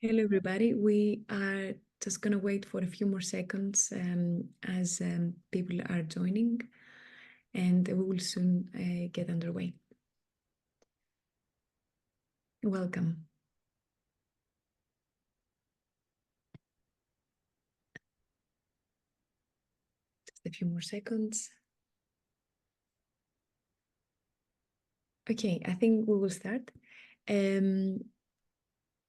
Hello, everybody. We are just going to wait for a few more seconds as people are joining, and we will soon get underway. Welcome. Just a few more seconds. Okay, I think we will start.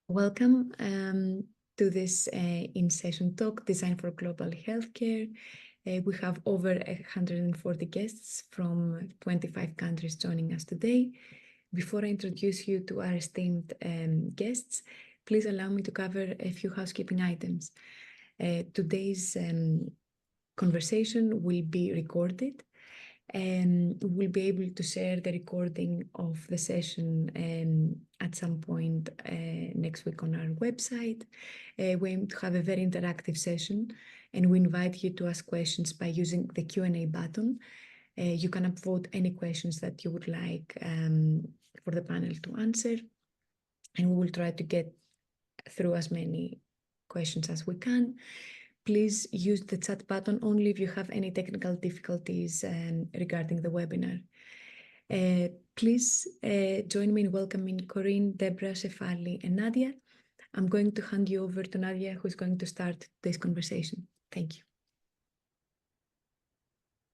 Welcome to this in-session talk, Design for Global Healthcare. We have over 140 guests from 25 countries joining us today. Before I introduce you to our esteemed guests, please allow me to cover a few housekeeping items. Today's conversation will be recorded, and we'll be able to share the recording of the session at some point next week on our website. We aim to have a very interactive session, and we invite you to ask questions by using the Q&A button. You can upvote any questions that you would like for the panel to answer, and we will try to get through as many questions as we can. Please use the chat button only if you have any technical difficulties regarding the webinar. Please join me in welcoming Corrine, Debra, Shefali, and Nadia. I'm going to hand you over to Nadia, who's going to start this conversation. Thank you.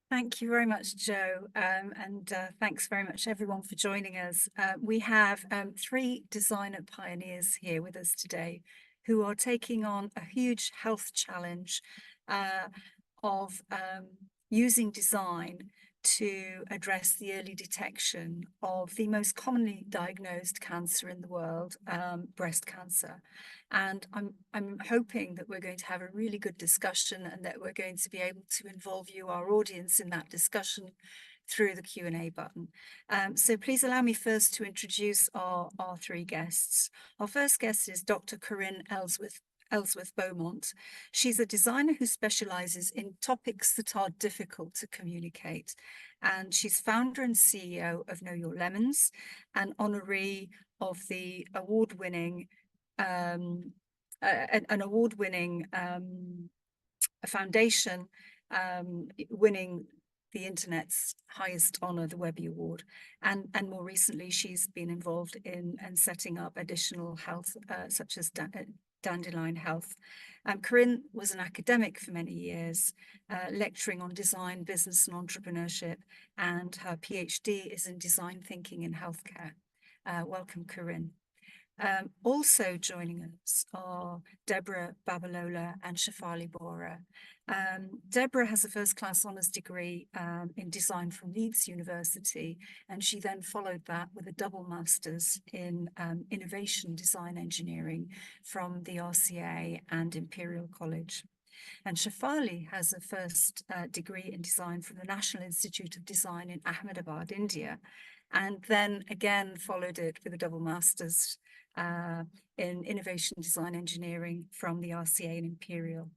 Thank you very much, Jo, and thanks very much everyone for joining us. We have three designer pioneers here with us today who are taking on a huge health challenge of using design to address the early detection of the most commonly diagnosed cancer in the world, breast cancer. And I'm hoping that we're going to have a really good discussion and that we're going to be able to involve you, our audience, in that discussion through the Q&A button. So please allow me first to introduce our three guests. Our first guest is Dr. Corrine Ellsworth-Beaumont. She's a designer who specializes in topics that are difficult to communicate. And she's founder and CEO of Know Your Lemons, and honoree of the award-winning foundation winning the internet's highest honor, the Webby Award. And more recently, she's been involved in setting up additional health, such as Dandelion Health. Corrine was an academic for many years, lecturing on design, business, and entrepreneurship, and her PhD is in design thinking in healthcare. Welcome, Corrine. Also joining us are Debra, Babalola, and Shefali, Bohra. Debra has a first-class honours degree in design from Leeds University, and she then followed that with a double master's in innovation design engineering from the RCA and Imperial College. And Shefali has a first degree in design from the National Institute of Design in Ahmedabad, India, and then again followed it with a double master's in innovation design engineering from the RCA and Imperial.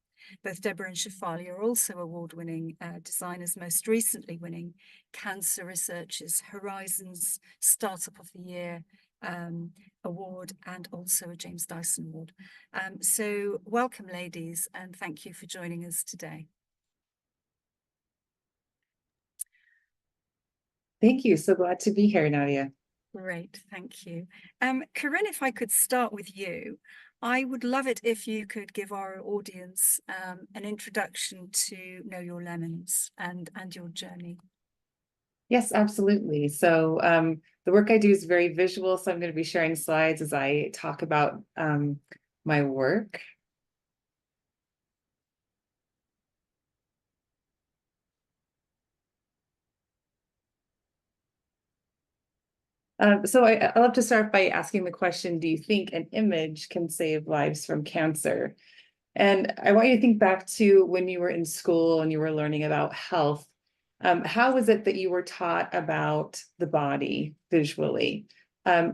Both Debra and Shefali are also award-winning designers, most recently winning Cancer Research's Horizons Startup of the Year award and also a James Dyson Award. So welcome, ladies, and thank you for joining us today. Thank you. So glad to be here, Nadia. Great, thank you. Corrine, if I could start with you, I would love it if you could give our audience an introduction to Know Your Lemons and your journey. Yes, absolutely. So the work I do is very visual, so I'm going to be sharing slides as I talk about my work. So I love to start by asking the question, do you think an image can save lives from cancer? And I want you to think back to when you were in school and you were learning about health. How was it that you were taught about the body visually?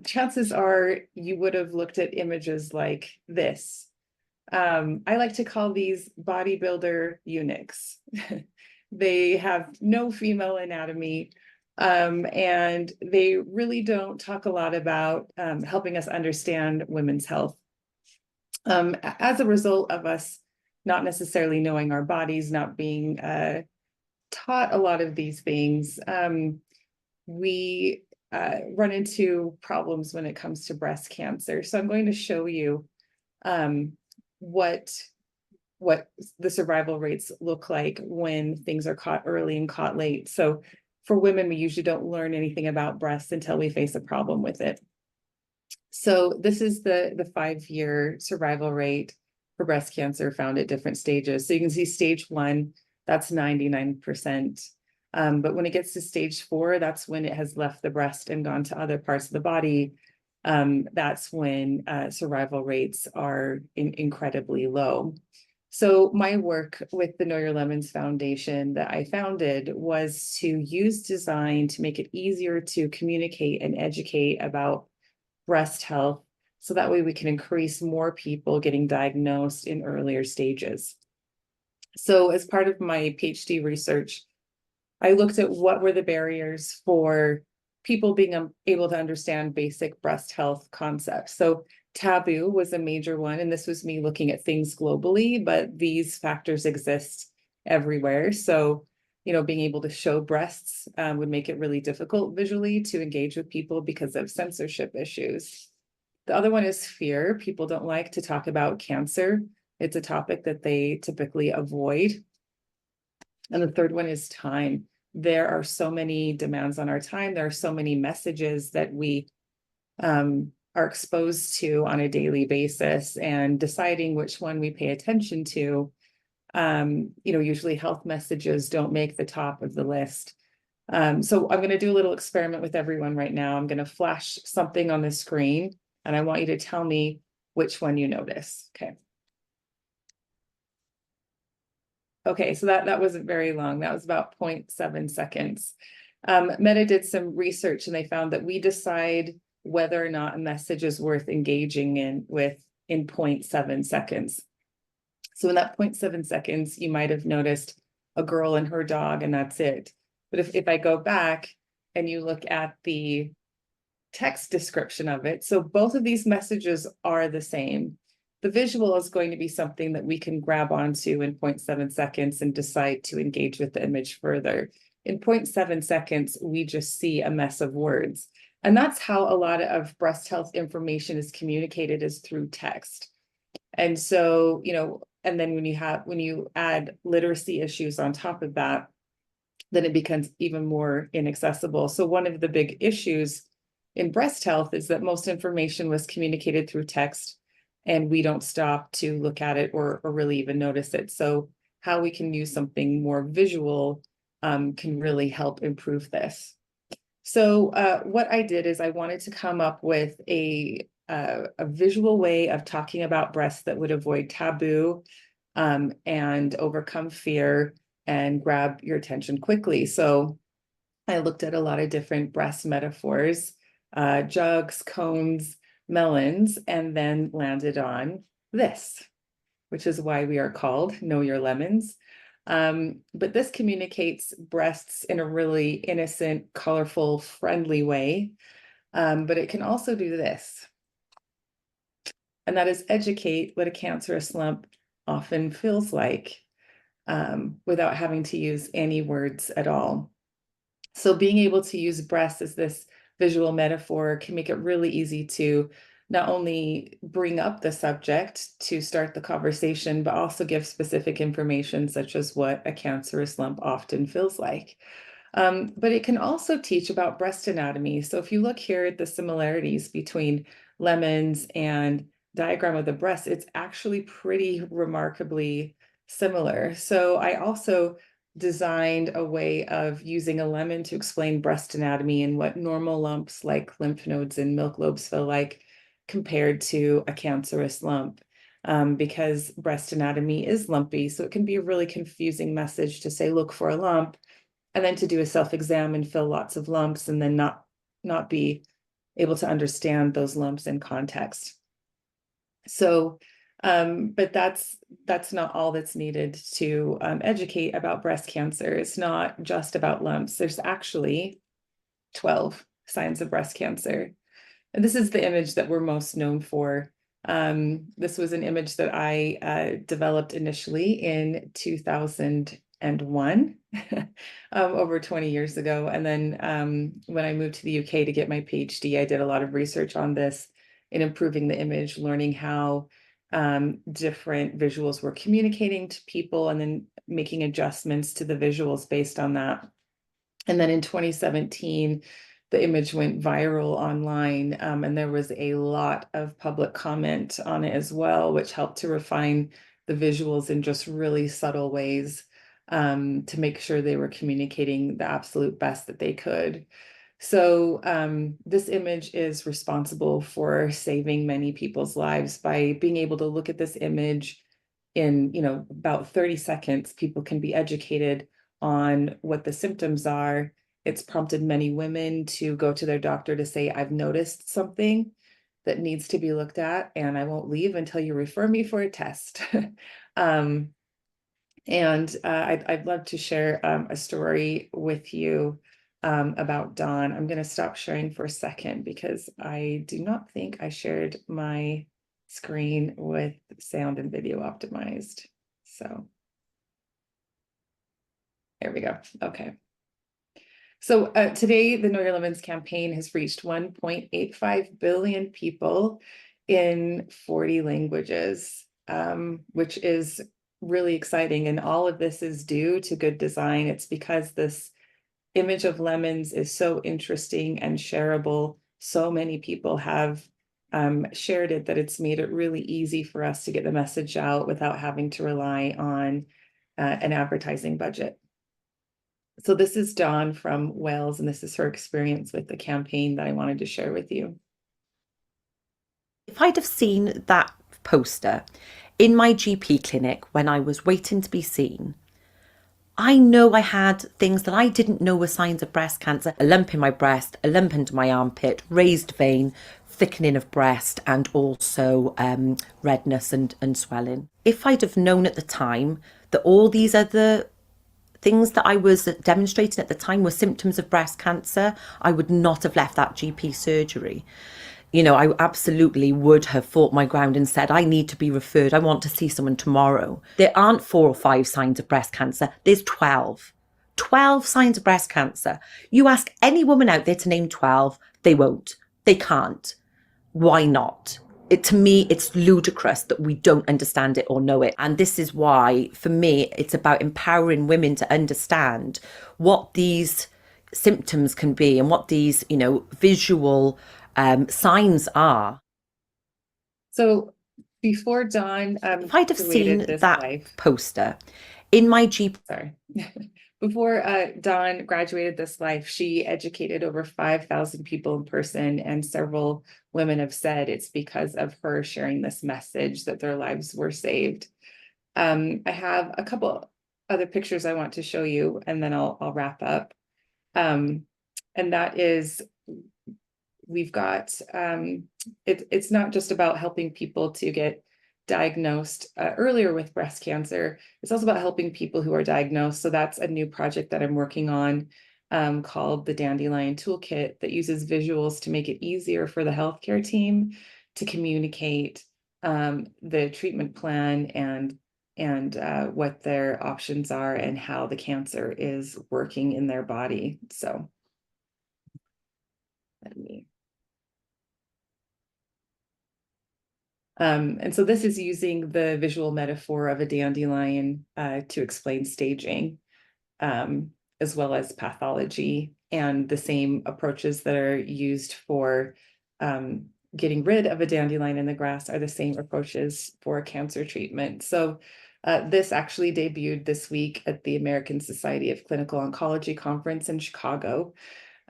Chances are you would have looked at images like this. I like to call these bodybuilder eunuchs. They have no female anatomy. And they really don't talk a lot about helping us understand women's health. As a result of us not necessarily knowing our bodies, not being taught a lot of these things, we run into problems when it comes to breast cancer. So I'm going to show you what the survival rates look like when things are caught early and caught late. So for women, we usually don't learn anything about breast until we face a problem with it. So this is the 5-year survival rate for breast cancer found at different stages. So you can see stage 1, that's 99%. But when it gets to stage 4, that's when it has left the breast and gone to other parts of the body. That's when survival rates are incredibly low. So my work with the Know Your Lemons Foundation that I founded was to use design to make it easier to communicate and educate about breast health, so that way we can increase more people getting diagnosed in earlier stages. So as part of my PhD research, I looked at what were the barriers for people being able to understand basic breast health concepts. So taboo was a major one, and this was me looking at things globally, but these factors exist everywhere. So, you know, being able to show breasts would make it really difficult visually to engage with people because of censorship issues. The other one is fear. People don't like to talk about cancer. It's a topic that they typically avoid. And the third one is time. There are so many demands on our time. There are so many messages that we are exposed to on a daily basis, and deciding which one we pay attention to. You know, usually health messages don't make the top of the list. So I'm going to do a little experiment with everyone right now. I'm going to flash something on the screen, and I want you to tell me which one you notice. Okay. Okay, so that wasn't very long. That was about 0.7 seconds. Meta did some research, and they found that we decide whether or not a message is worth engaging in 0.7 seconds. So in that 0.7 seconds, you might have noticed a girl and her dog, and that's it. But if I go back and you look at the text description of it, so both of these messages are the same. The visual is going to be something that we can grab onto in 0.7 seconds and decide to engage with the image further. In 0.7 seconds, we just see a mess of words. And that's how a lot of breast health information is communicated, is through text. And so, you know, and then when you add literacy issues on top of that, then it becomes even more inaccessible. So one of the big issues in breast health is that most information was communicated through text, and we don't stop to look at it or really even notice it. So how we can use something more visual can really help improve this. So what I did is I wanted to come up with a visual way of talking about breasts that would avoid taboo and overcome fear and grab your attention quickly. So I looked at a lot of different breast metaphors, jugs, cones, melons, and then landed on this, which is why we are called Know Your Lemons. But this communicates breasts in a really innocent, colorful, friendly way. But it can also do this, and that is educate what a cancerous lump often feels like, without having to use any words at all. So being able to use breasts as this visual metaphor can make it really easy to not only bring up the subject to start the conversation, but also give specific information such as what a cancerous lump often feels like. But it can also teach about breast anatomy. So if you look here at the similarities between lemons and diagram of the breast, it's actually pretty remarkably similar. So I also designed a way of using a lemon to explain breast anatomy and what normal lumps like lymph nodes and milk lobes feel like compared to a cancerous lump, because breast anatomy is lumpy. So it can be a really confusing message to say, look for a lump, and then to do a self-exam and fill lots of lumps and then not be able to understand those lumps in context. So but that's not all that's needed to educate about breast cancer. It's not just about lumps. There's actually 12 signs of breast cancer. And this is the image that we're most known for This was an image that I developed initially in 2001, over 20 years ago. And then when I moved to the UK to get my PhD, I did a lot of research on this in improving the image, learning how different visuals were communicating to people, and then making adjustments to the visuals based on that. And then in 2017, the image went viral online, and there was a lot of public comment on it as well, which helped to refine the visuals in just really subtle ways, to make sure they were communicating the absolute best that they could. So this image is responsible for saving many people's lives. By being able to look at this image in, about 30 seconds, people can be educated on what the symptoms are. It's prompted many women to go to their doctor to say, I've noticed something that needs to be looked at, and I won't leave until you refer me for a test. I'd love to share a story with you about Dawn. I'm going to stop sharing for a second because I do not think I shared my screen with sound and video optimized. So there we go. Okay. So today, the Know Your Limits campaign has reached 1.85 billion people in 40 languages, which is really exciting. And all of this is due to good design. It's because this image of lemons is so interesting and shareable. So many people have shared it that it's made it really easy for us to get the message out without having to rely on an advertising budget. So this is Dawn from Wales, and this is her experience with the campaign that I wanted to share with you. If I'd have seen that poster in my GP clinic when I was waiting to be seen, I know I had things that I didn't know were signs of breast cancer: a lump in my breast, a lump under my armpit, raised vein, thickening of breast, and also redness and swelling. If I'd have known at the time that all these other things that I was demonstrating at the time were symptoms of breast cancer, I would not have left that GP surgery. I absolutely would have fought my ground and said, I need to be referred. I want to see someone tomorrow. There aren't 4 or 5 signs of breast cancer. There's 12. 12 signs of breast cancer. You ask any woman out there to name 12, they won't. They can't. Why not? To me, it's ludicrous that we don't understand it or know it. And this is why, for me, it's about empowering women to understand what these symptoms can be and what these, visual signs are. So before Dawn, if I'd have seen that poster in my GP, before Dawn graduated this life, she educated over 5,000 people in person, and several women have said it's because of her sharing this message that their lives were saved. I have a couple other pictures I want to show you, and then I'll wrap up. And that is, we've got, it's not just about helping people to get diagnosed earlier with breast cancer. It's also about helping people who are diagnosed. So that's a new project that I'm working on, called the Dandelion Toolkit, that uses visuals to make it easier for the healthcare team to communicate the treatment plan and what their options are and how the cancer is working in their body. So let me. And so this is using the visual metaphor of a dandelion to explain staging, as well as pathology, and the same approaches that are used for getting rid of a dandelion in the grass are the same approaches for cancer treatment. So this actually debuted this week at the American Society of Clinical Oncology conference in Chicago.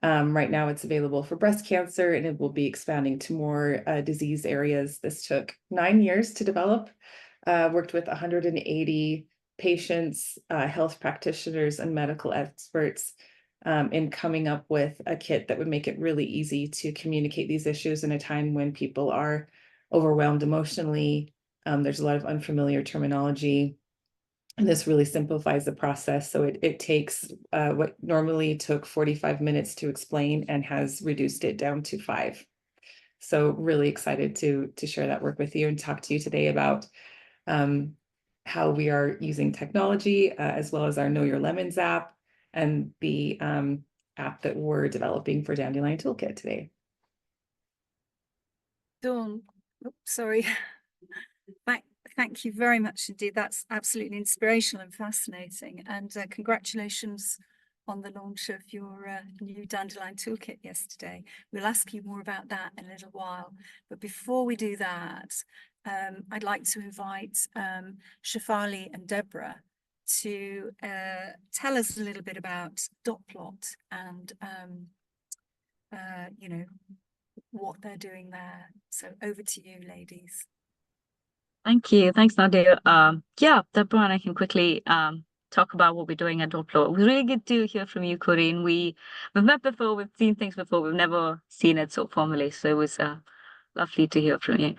Right now it's available for breast cancer, and it will be expanding to more disease areas. This took 9 years to develop, worked with 180 patients, health practitioners, and medical experts in coming up with a kit that would make it really easy to communicate these issues in a time when people are overwhelmed emotionally. There's a lot of unfamiliar terminology. And this really simplifies the process. So it takes what normally took 45 minutes to explain and has reduced it down to 5. So really excited to share that work with you and talk to you today about how we are using technology as well as our Know Your Lemons app and the app that we're developing for Dandelion Toolkit today. Dawn, sorry. Thank you very much indeed. That's absolutely inspirational and fascinating. And congratulations on the launch of your new Dandelion Toolkit yesterday. We'll ask you more about that in a little while. But before we do that, I'd like to invite Shefali and Debra to tell us a little bit about Dotplot and, you know, what they're doing there. So over to you, ladies. Thank you. Thanks, Nadia. Yeah, Debra and I can quickly talk about what we're doing at Dotplot. It was really good to hear from you, Corrine. We've met before, we've seen things before, we've never seen it so formally. So it was lovely to hear from you.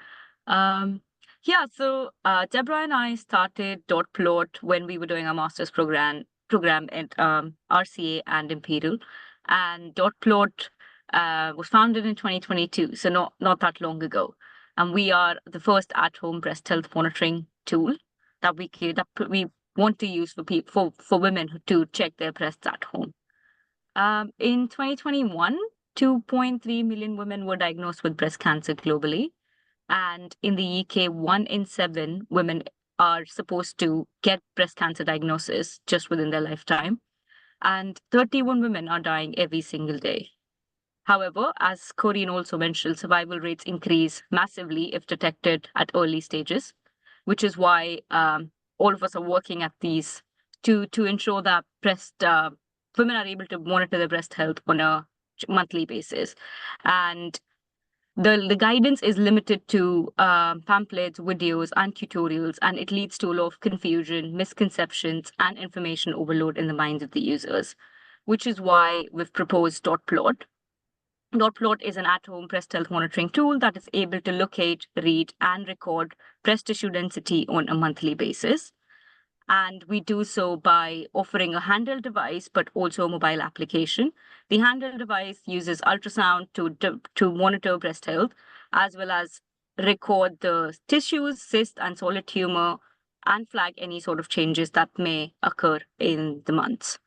Yeah, so Debra and I started Dotplot when we were doing our master's program at RCA and Imperial. And Dotplot was founded in 2022, so not that long ago. And we are the first at-home breast health monitoring tool that we want to use for women to check their breasts at home. In 2021, 2.3 million women were diagnosed with breast cancer globally. And in the UK, 1 in 7 women are supposed to get breast cancer diagnosis just within their lifetime. And 31 women are dying every single day. However, as Corrine also mentioned, survival rates increase massively if detected at early stages, which is why all of us are working at these to ensure that women are able to monitor their breast health on a monthly basis. And the guidance is limited to pamphlets, videos, and tutorials, and it leads to a lot of confusion, misconceptions, and information overload in the minds of the users, which is why we've proposed Dotplot. Dotplot is an at-home breast health monitoring tool that is able to locate, read, and record breast tissue density on a monthly basis. And we do so by offering a handheld device, but also a mobile application. The handheld device uses ultrasound to monitor breast health, as well as record the tissues, cyst, and solid tumor, and flag any sort of changes that may occur in the months.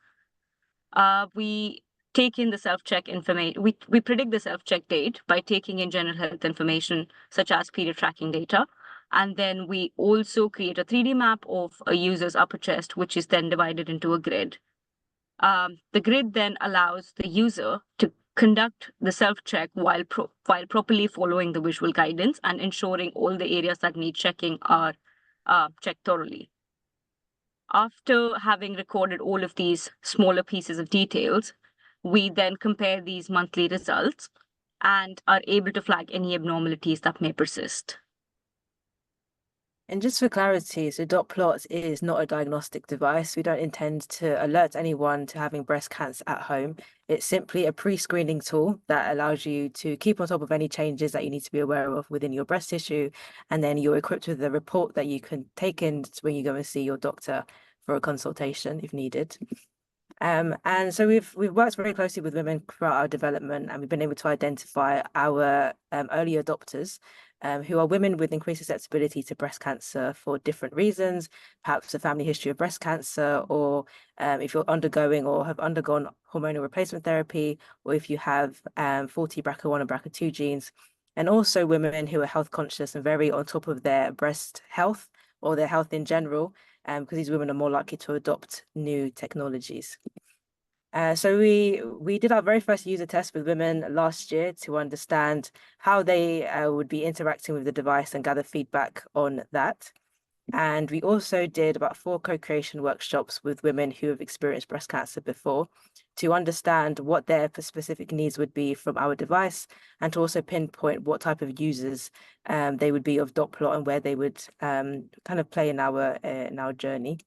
We take in the self-check information. We predict the self-check date by taking in general health information, such as period tracking data. And then we also create a 3D map of a user's upper chest, which is then divided into a grid. The grid then allows the user to conduct the self-check while properly following the visual guidance and ensuring all the areas that need checking are checked thoroughly. After having recorded all of these smaller pieces of details, we then compare these monthly results and are able to flag any abnormalities that may persist. And just for clarity, so Dotplot is not a diagnostic device. We don't intend to alert anyone to having breast cancer at home. It's simply a pre-screening tool that allows you to keep on top of any changes that you need to be aware of within your breast tissue. And then you're equipped with a report that you can take in when you go and see your doctor for a consultation if needed. And so we've worked very closely with women throughout our development, and we've been able to identify our early adopters, who are women with increased susceptibility to breast cancer for different reasons, perhaps a family history of breast cancer, or if you're undergoing or have undergone hormonal replacement therapy, or if you have faulty BRCA1 and BRCA2 genes, and also women who are health conscious and very on top of their breast health or their health in general, because these women are more likely to adopt new technologies. So we did our very first user test with women last year to understand how they would be interacting with the device and gather feedback on that. And we also did about 4 co-creation workshops with women who have experienced breast cancer before to understand what their specific needs would be from our device, and to also pinpoint what type of users they would be of Dotplot and where they would kind of play in our journey.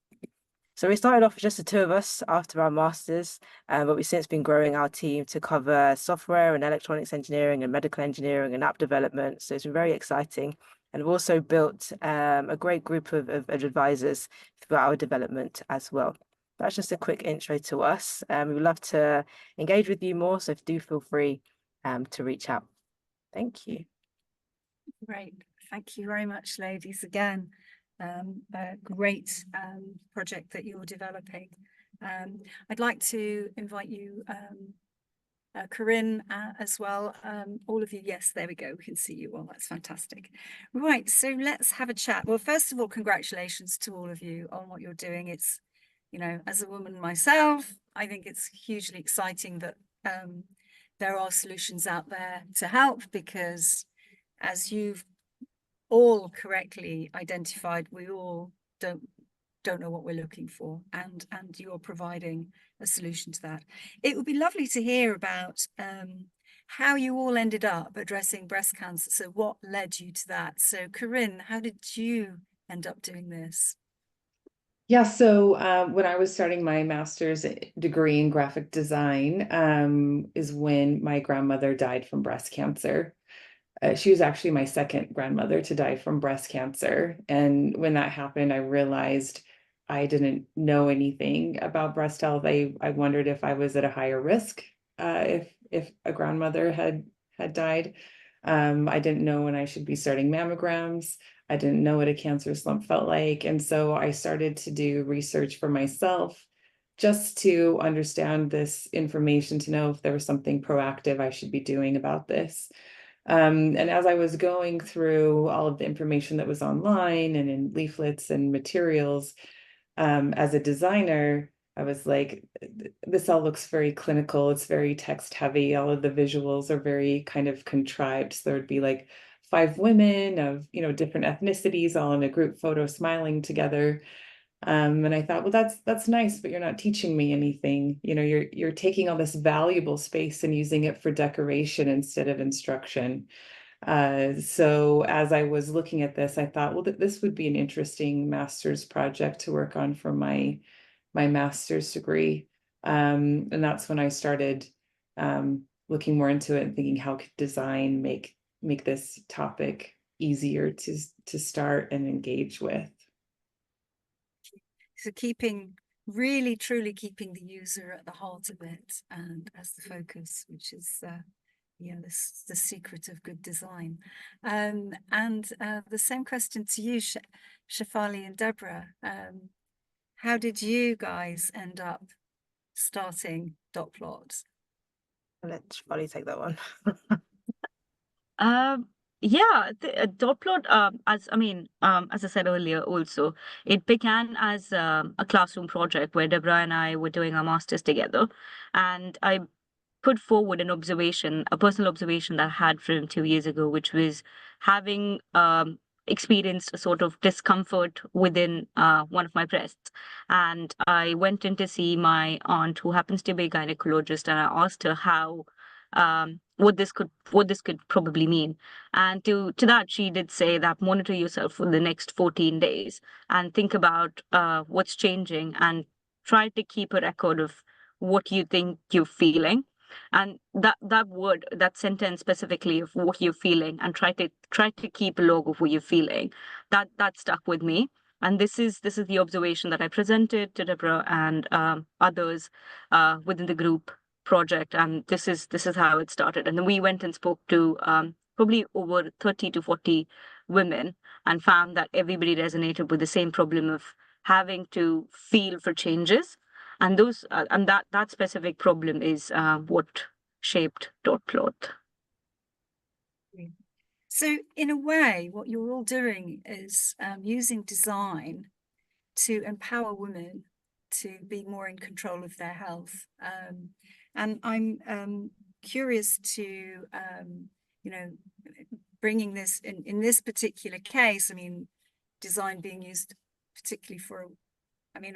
So we started off with just the 2 of us after our masters, but we've since been growing our team to cover software and electronics engineering and medical engineering and app development. So it's been very exciting. And we've also built a great group of advisors throughout our development as well. That's just a quick intro to us. We'd love to engage with you more, so do feel free to reach out. Thank you. Great. Thank you very much, ladies, again. A great project that you're developing. I'd like to invite you, Corrine, as well. All of you, yes, there we go. We can see you all. That's fantastic. Right, so let's have a chat. Well, first of all, congratulations to all of you on what you're doing. It's, you know, as a woman myself, I think it's hugely exciting that there are solutions out there to help, because as you've all correctly identified, we all don't know what we're looking for, and you're providing a solution to that. It would be lovely to hear about how you all ended up addressing breast cancer. So what led you to that? So Corrine, how did you end up doing this? Yeah, so when I was starting my master's degree in graphic design, is when my grandmother died from breast cancer. She was actually my second grandmother to die from breast cancer. And when that happened, I realized I didn't know anything about breast health. I wondered if I was at a higher risk if a grandmother had died. I didn't know when I should be starting mammograms. I didn't know what a cancerous lump felt like. And so I started to do research for myself just to understand this information, to know if there was something proactive I should be doing about this. And as I was going through all of the information that was online and in leaflets and materials, as a designer, I was like, this all looks very clinical. It's very text heavy. All of the visuals are very kind of contrived. So there would be like 5 women of, you know, different ethnicities all in a group photo smiling together. And I thought, well, that's nice, but you're not teaching me anything. You know, you're taking all this valuable space and using it for decoration instead of instruction. So as I was looking at this, I thought, well, this would be an interesting master's project to work on for my master's degree. And that's when I started looking more into it and thinking, how could design make this topic easier to start and engage with. So really truly keeping the user at the heart of it and as the focus, which is the secret of good design. And the same question to you, Shefali and Debra. How did you guys end up starting Dotplot? I'll let Shefali take that one. Yeah, the Dotplot, as I said earlier, also it began as a classroom project where Debra and I were doing our masters together, and I put forward an observation, a personal observation that I had from 2 years ago, which was having experienced a sort of discomfort within one of my breasts. And I went in to see my aunt, who happens to be a gynecologist, and I asked her how what this could probably mean. And to that, she did say that monitor yourself for the next 14 days and think about what's changing and try to keep a record of what you think you're feeling. And that sentence specifically of what you're feeling, and try to keep a log of what you're feeling, that stuck with me. And this is the observation that I presented to Debra and others within the group project, and this is how it started. And then we went and spoke to probably over 30 to 40 women, and found that everybody resonated with the same problem of having to feel for changes. And those and that specific problem is what shaped Dotplot. So in a way, what you're all doing is using design to empower women to be more in control of their health. And I'm curious to, bringing this in this particular case, I mean, design being used particularly for,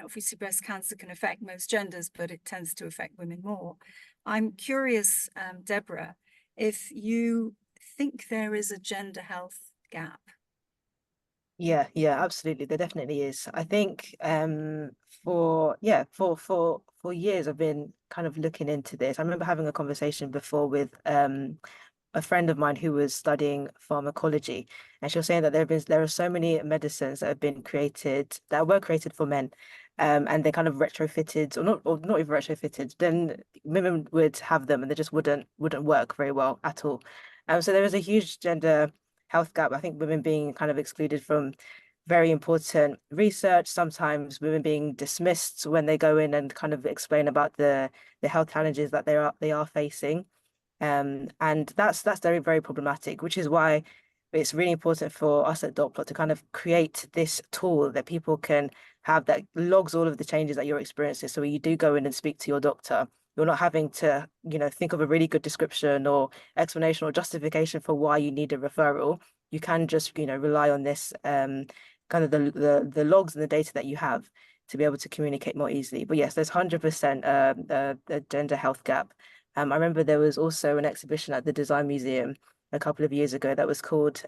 obviously breast cancer can affect most genders, but it tends to affect women more. I'm curious, Debra, if you think there is a gender health gap. Yeah, absolutely. There definitely is. I think for years I've been kind of looking into this. I remember having a conversation before with a friend of mine who was studying pharmacology, and she was saying that there are so many medicines that were created for men, and they kind of retrofitted, or not even retrofitted. Then women would have them, and they just wouldn't work very well at all. So there is a huge gender health gap. I think women being kind of excluded from very important research, sometimes women being dismissed when they go in and kind of explain about the health challenges that they are facing. And that's very, very problematic, which is why it's really important for us at Dotplot to kind of create this tool that people can have that logs all of the changes that you're experiencing. So when you do go in and speak to your doctor, you're not having to, think of a really good description or explanation or justification for why you need a referral. You can just, rely on this kind of the logs and the data that you have to be able to communicate more easily. But yes, there's 100% a gender health gap. I remember there was also an exhibition at the Design Museum a couple of years ago that was called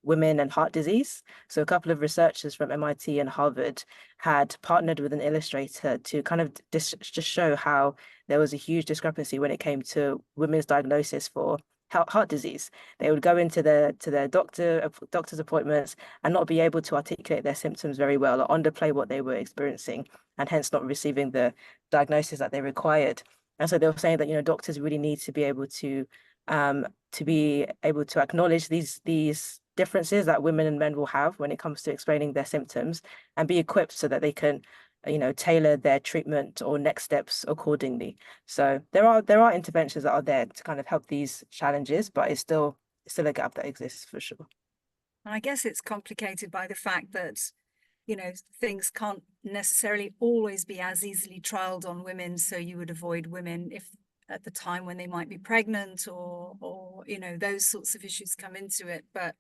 Women and Heart Disease. So a couple of researchers from MIT and Harvard had partnered with an illustrator to kind of just show how there was a huge discrepancy when it came to women's diagnosis for heart disease. They would go into their doctor's appointments and not be able to articulate their symptoms very well, or underplay what they were experiencing, and hence not receiving the diagnosis that they required. And so they were saying that, doctors really need to be able to acknowledge these differences that women and men will have when it comes to explaining their symptoms, and be equipped so that they can, tailor their treatment or next steps accordingly. So there are interventions that are there to kind of help these challenges, but it's still a gap that exists for sure. I guess it's complicated by the fact that, things can't necessarily always be as easily trialed on women. So you would avoid women if at the time when they might be pregnant, or those sorts of issues come into it. But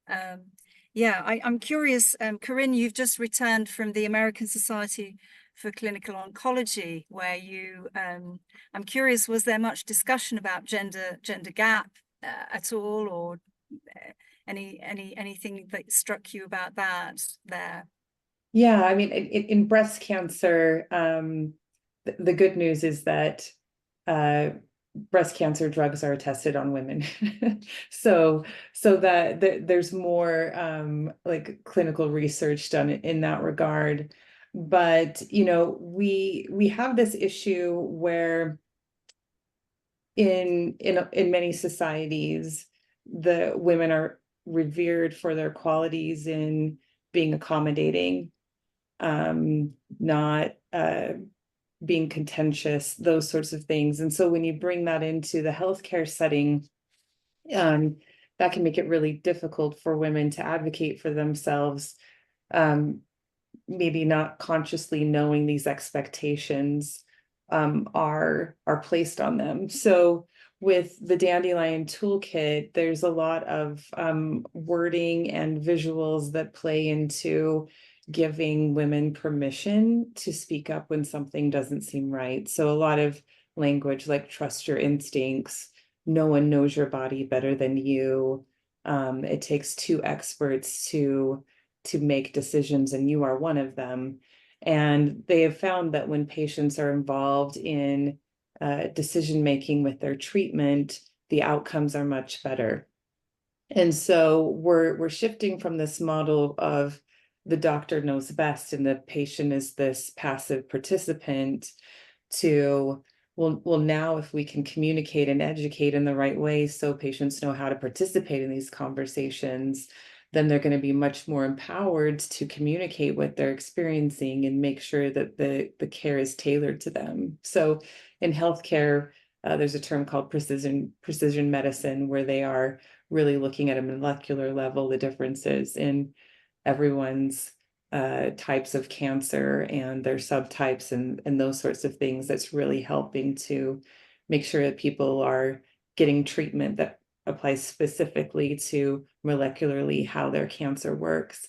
I'm curious, Corrine, you've just returned from the American Society for Clinical Oncology, where you, I'm curious, was there much discussion about gender gap at all, or anything that struck you about that there? Yeah, I mean, in breast cancer, the good news is that breast cancer drugs are tested on women. so that there's more like clinical research done in that regard. But, we have this issue where in many societies, the women are revered for their qualities in being accommodating, not being contentious, those sorts of things. And so when you bring that into the healthcare setting, that can make it really difficult for women to advocate for themselves, maybe not consciously knowing these expectations are placed on them. So with the Dandelion Toolkit, there's a lot of wording and visuals that play into giving women permission to speak up when something doesn't seem right. So a lot of language like trust your instincts, no one knows your body better than you. It takes two experts to make decisions, and you are one of them. And they have found that when patients are involved in decision making with their treatment, the outcomes are much better. And so we're shifting from this model of the doctor knows best and the patient is this passive participant to, well, now if we can communicate and educate in the right way so patients know how to participate in these conversations, then they're going to be much more empowered to communicate what they're experiencing and make sure that the care is tailored to them. So in healthcare, there's a term called precision medicine, where they are really looking at a molecular level, the differences in everyone's types of cancer and their subtypes and those sorts of things. That's really helping to make sure that people are getting treatment that applies specifically to molecularly how their cancer works.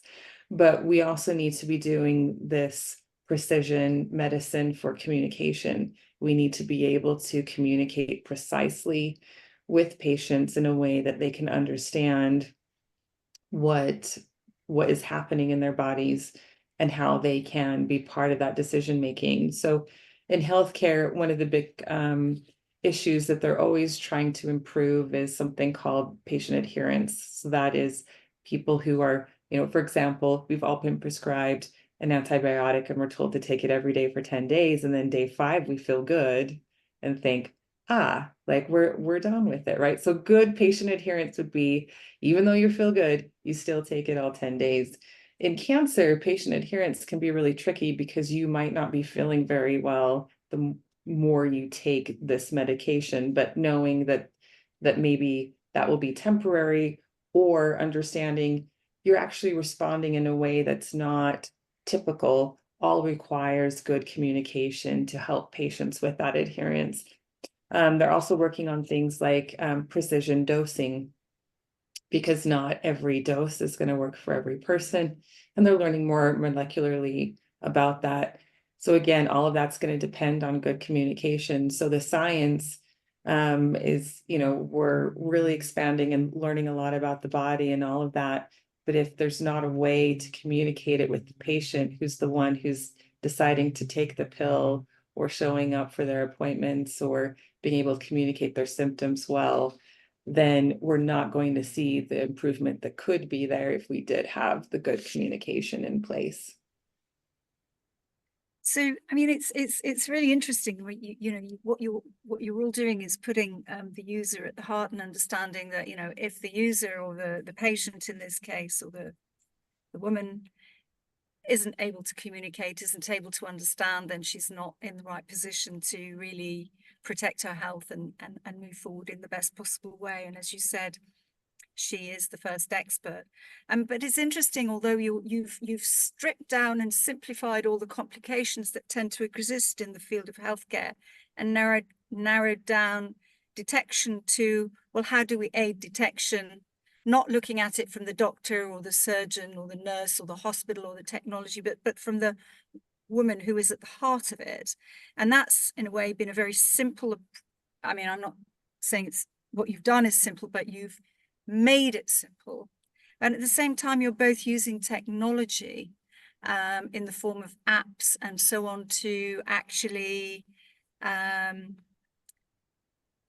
But we also need to be doing this precision medicine for communication. We need to be able to communicate precisely with patients in a way that they can understand what is happening in their bodies and how they can be part of that decision making. So in healthcare, one of the big issues that they're always trying to improve is something called patient adherence. So that is people who are, for example, we've all been prescribed an antibiotic and we're told to take it every day for 10 days. And then day 5, we feel good and think, like we're done with it, right? So good patient adherence would be, even though you feel good, you still take it all 10 days. In cancer, patient adherence can be really tricky because you might not be feeling very well the more you take this medication, but knowing that maybe that will be temporary, or understanding you're actually responding in a way that's not typical, all requires good communication to help patients with that adherence. They're also working on things like precision dosing, because not every dose is going to work for every person, and they're learning more molecularly about that. So again, all of that's going to depend on good communication. So the science is, we're really expanding and learning a lot about the body and all of that. But if there's not a way to communicate it with the patient, who's the one who's deciding to take the pill or showing up for their appointments or being able to communicate their symptoms well, then we're not going to see the improvement that could be there if we did have the good communication in place. So, I mean, it's really interesting. What you're all doing is putting the user at the heart and understanding that, if the user or the patient in this case, or the woman isn't able to communicate, isn't able to understand, then she's not in the right position to really protect her health and move forward in the best possible way. And as you said, she is the first expert. But it's interesting, although you've stripped down and simplified all the complications that tend to exist in the field of healthcare, and narrowed down detection to, well, how do we aid detection? Not looking at it from the doctor or the surgeon or the nurse or the hospital or the technology, but from the woman who is at the heart of it. And that's, in a way, been a very simple, I mean, I'm not saying it's what you've done is simple, but you've made it simple. And at the same time, you're both using technology in the form of apps and so on to actually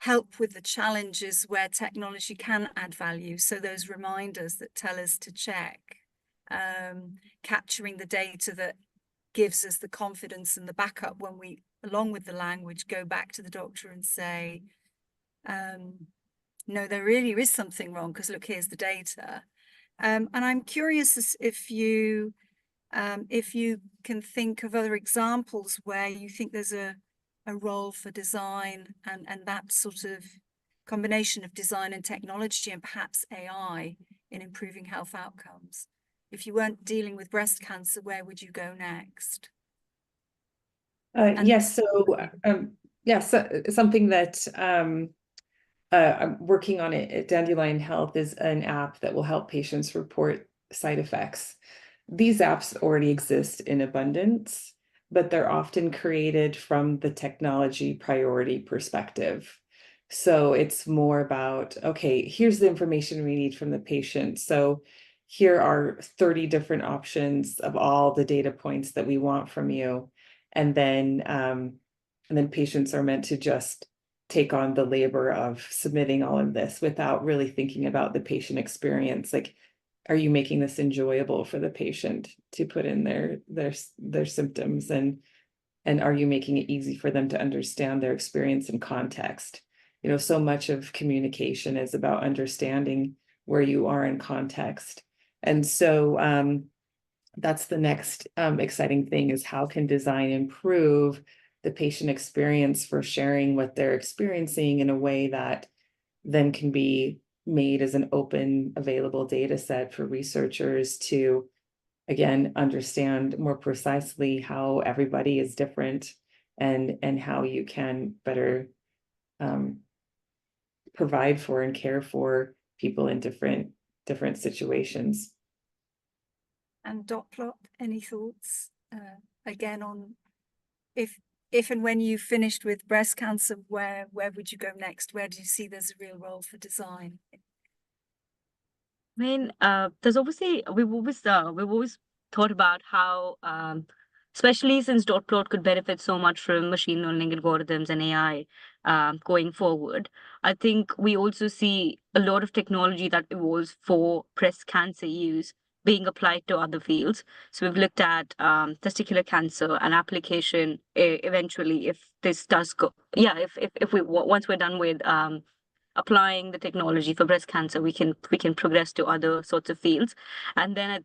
help with the challenges where technology can add value. So those reminders that tell us to check, capturing the data that gives us the confidence and the backup when we, along with the language, go back to the doctor and say, no, there really is something wrong, because look, here's the data. And I'm curious if you can think of other examples where you think there's a role for design and that sort of combination of design and technology, and perhaps AI, in improving health outcomes. If you weren't dealing with breast cancer, where would you go next? Yes, so something that I'm working on it at Dandelion Health is an app that will help patients report side effects. These apps already exist in abundance, but they're often created from the technology priority perspective. So it's more about, okay, here's the information we need from the patient. So here are 30 different options of all the data points that we want from you. And then patients are meant to just take on the labor of submitting all of this without really thinking about the patient experience. Like, are you making this enjoyable for the patient to put in their symptoms, and are you making it easy for them to understand their experience in context? So much of communication is about understanding where you are in context. And so that's the next exciting thing, is how can design improve the patient experience for sharing what they're experiencing in a way that then can be made as an open, available data set for researchers to, again, understand more precisely how everybody is different, and how you can better provide for and care for people in different situations. And Dotplot, any thoughts again on if and when you finished with breast cancer, where would you go next? Where do you see there's a real role for design? I mean, there's obviously, we've always thought about how, especially since Dotplot could benefit so much from machine learning algorithms and AI going forward. I think we also see a lot of technology that evolves for breast cancer use being applied to other fields. So we've looked at testicular cancer and application eventually, if this does go, if we once we're done with applying the technology for breast cancer, we can progress to other sorts of fields. And then I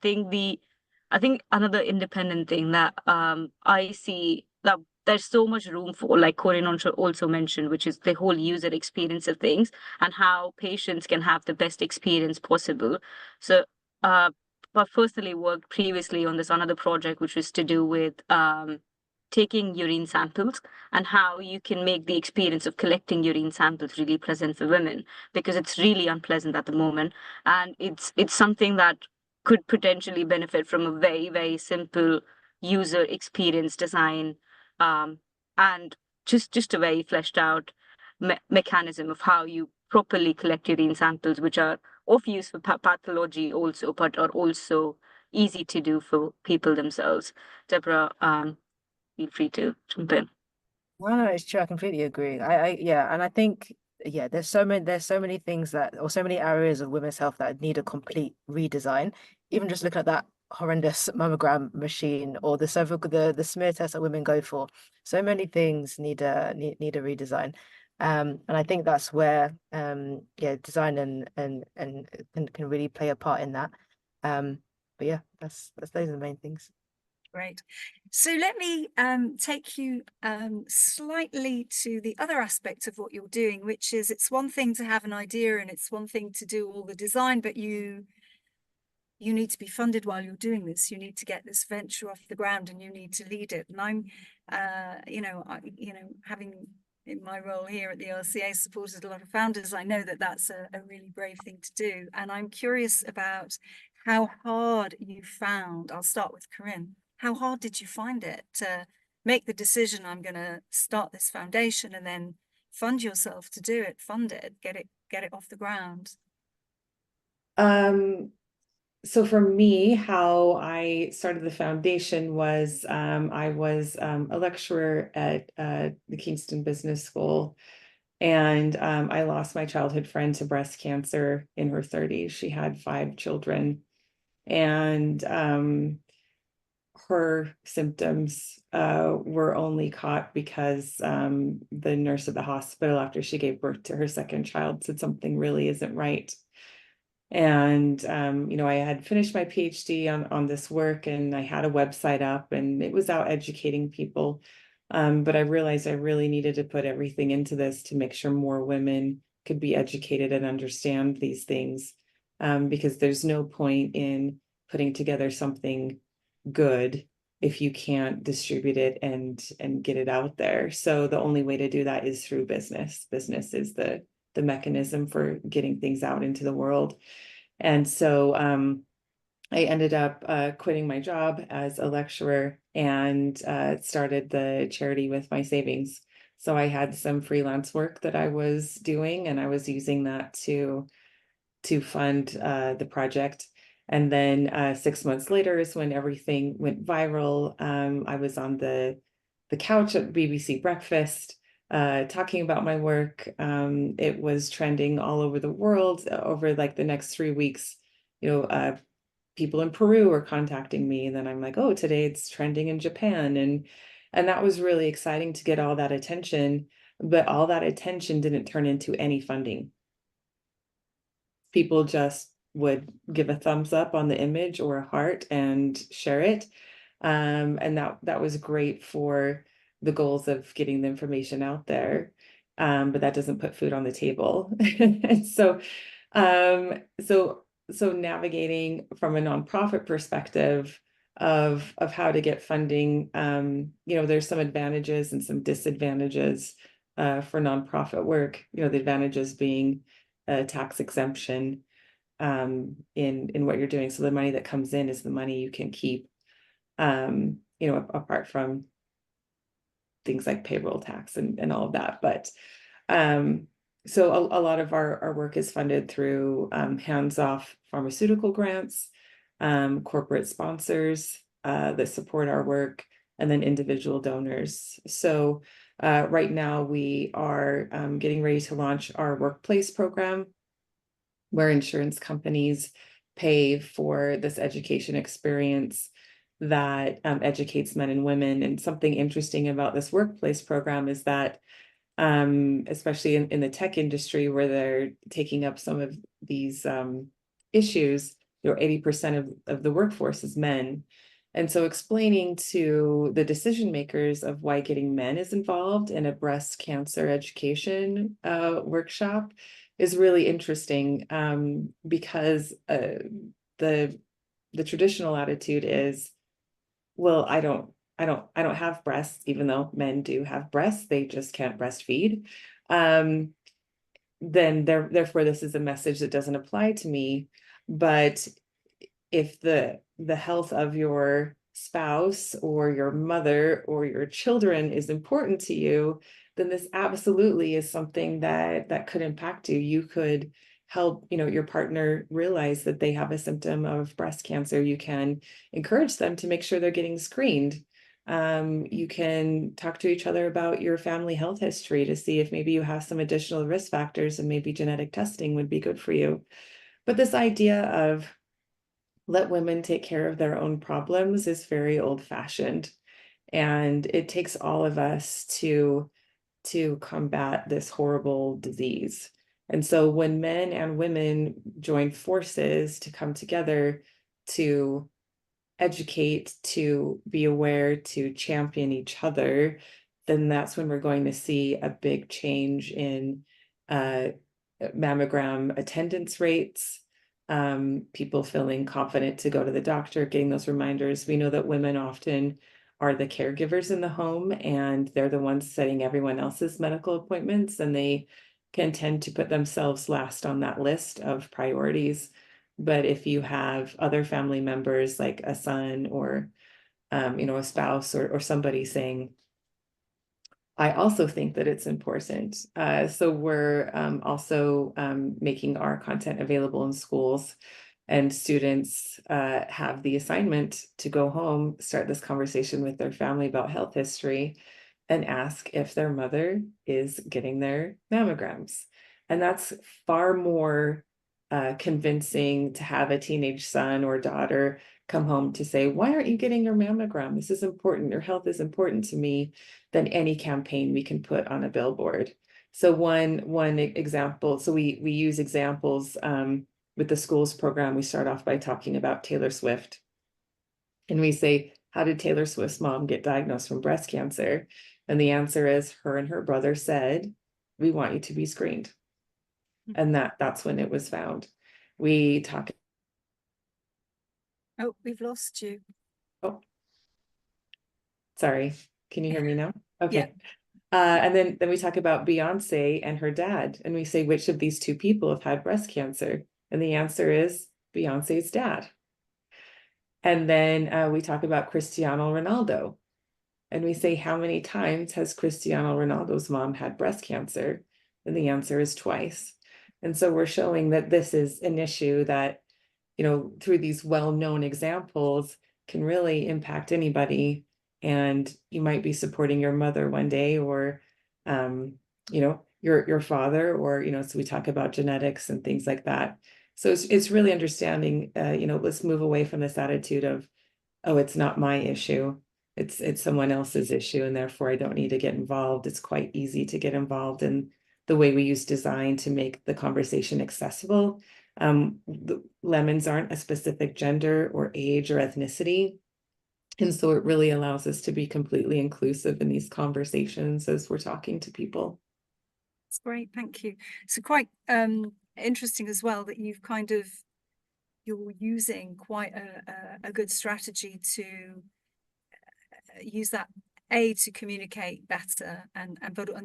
think another independent thing that I see that there's so much room for, like Corrine also mentioned, which is the whole user experience of things and how patients can have the best experience possible. So but personally worked previously on this another project, which was to do with taking urine samples and how you can make the experience of collecting urine samples really pleasant for women, because it's really unpleasant at the moment. And it's something that could potentially benefit from a very, very simple user experience design, and just a very fleshed out mechanism of how you properly collect urine samples, which are of use for pathology also, but are also easy to do for people themselves. Debra, feel free to jump in. No, it's true. I completely agree. Yeah, and I think there's so many things that, or so many areas of women's health that need a complete redesign. Even just look at that horrendous mammogram machine or the the smear test that women go for. So many things need a redesign. And I think that's where design and can really play a part in that. But yeah, those are the main things. Great. So let me take you slightly to the other aspect of what you're doing, which is it's one thing to have an idea and it's one thing to do all the design, but you need to be funded while you're doing this. You need to get this venture off the ground and you need to lead it. And I'm, having in my role here at the LCA supported a lot of founders, I know that that's a really brave thing to do. And I'm curious about how hard you found, I'll start with Corrine. How hard did you find it to make the decision, I'm going to start this foundation, and then fund yourself to do it, fund it, get it off the ground? So for me, how I started the foundation was I was a lecturer at the Kingston Business School, and I lost my childhood friend to breast cancer in her 30s. She had 5 children, and her symptoms were only caught because the nurse at the hospital, after she gave birth to her second child, said something really isn't right. And I had finished my PhD on this work, and I had a website up, and it was out educating people. But I realized I really needed to put everything into this to make sure more women could be educated and understand these things, because there's no point in putting together something good if you can't distribute it and get it out there. So the only way to do that is through business. Business is the mechanism for getting things out into the world. And so I ended up quitting my job as a lecturer and started the charity with my savings. So I had some freelance work that I was doing, and I was using that to fund the project. And then 6 months later is when everything went viral. I was on the couch at BBC Breakfast talking about my work. It was trending all over the world over like the next 3 weeks. People in Peru were contacting me, and then I'm like, oh, today it's trending in Japan. And that was really exciting to get all that attention, but all that attention didn't turn into any funding. People just would give a thumbs up on the image or a heart and share it. And that was great for the goals of getting the information out there. But that doesn't put food on the table. And so navigating from a nonprofit perspective of how to get funding, there's some advantages and some disadvantages for nonprofit work. The advantages being tax exemption in what you're doing. So the money that comes in is the money you can keep, apart from things like payroll tax and all of that. But so a lot of our work is funded through hands-off pharmaceutical grants, corporate sponsors that support our work, and then individual donors. So right now we are getting ready to launch our workplace program, where insurance companies pay for this education experience that educates men and women. And something interesting about this workplace program is that especially in the tech industry where they're taking up some of these issues, 80% of the workforce is men. And so explaining to the decision makers of why getting men is involved in a breast cancer education workshop is really interesting, because the traditional attitude is, well, I don't have breasts, even though men do have breasts, they just can't breastfeed. Then therefore this is a message that doesn't apply to me. But if the health of your spouse or your mother or your children is important to you, then this absolutely is something that could impact you. You could help, your partner realize that they have a symptom of breast cancer. You can encourage them to make sure they're getting screened. You can talk to each other about your family health history to see if maybe you have some additional risk factors, and maybe genetic testing would be good for you. But this idea of let women take care of their own problems is very old-fashioned. And it takes all of us to combat this horrible disease. And so when men and women join forces to come together to educate, to be aware, to champion each other, then that's when we're going to see a big change in mammogram attendance rates, people feeling confident to go to the doctor, getting those reminders. We know that women often are the caregivers in the home, and they're the ones setting everyone else's medical appointments, and they can tend to put themselves last on that list of priorities. But if you have other family members, like a son or a spouse or somebody saying, I also think that it's important. So we're also making our content available in schools, and students have the assignment to go home, start this conversation with their family about health history, and ask if their mother is getting their mammograms. And that's far more convincing to have a teenage son or daughter come home to say, why aren't you getting your mammogram? This is important. Your health is important to me, than any campaign we can put on a billboard. So one example, so we use examples with the schools program. We start off by talking about Taylor Swift. And we say, how did Taylor Swift's mom get diagnosed from breast cancer? And the answer is, her and her brother said, we want you to be screened. And that's when it was found. We talk. Oh, we've lost you. Oh, sorry. Can you hear me now? Okay. Yeah. And then we talk about Beyonce and her dad, and we say, which of these two people have had breast cancer? And the answer is Beyonce's dad. And then we talk about Cristiano Ronaldo, and we say, how many times has Cristiano Ronaldo's mom had breast cancer? And the answer is twice. And so we're showing that this is an issue that, through these well-known examples, can really impact anybody. And you might be supporting your mother one day, or, your father, or, so we talk about genetics and things like that. So it's really understanding, let's move away from this attitude of, oh, it's not my issue. It's someone else's issue, and therefore I don't need to get involved. It's quite easy to get involved in the way we use design to make the conversation accessible. The lemons aren't a specific gender or age or ethnicity. And so it really allows us to be completely inclusive in these conversations as we're talking to people. That's great, thank you. So quite interesting as well that you're using quite a good strategy to use that to communicate better and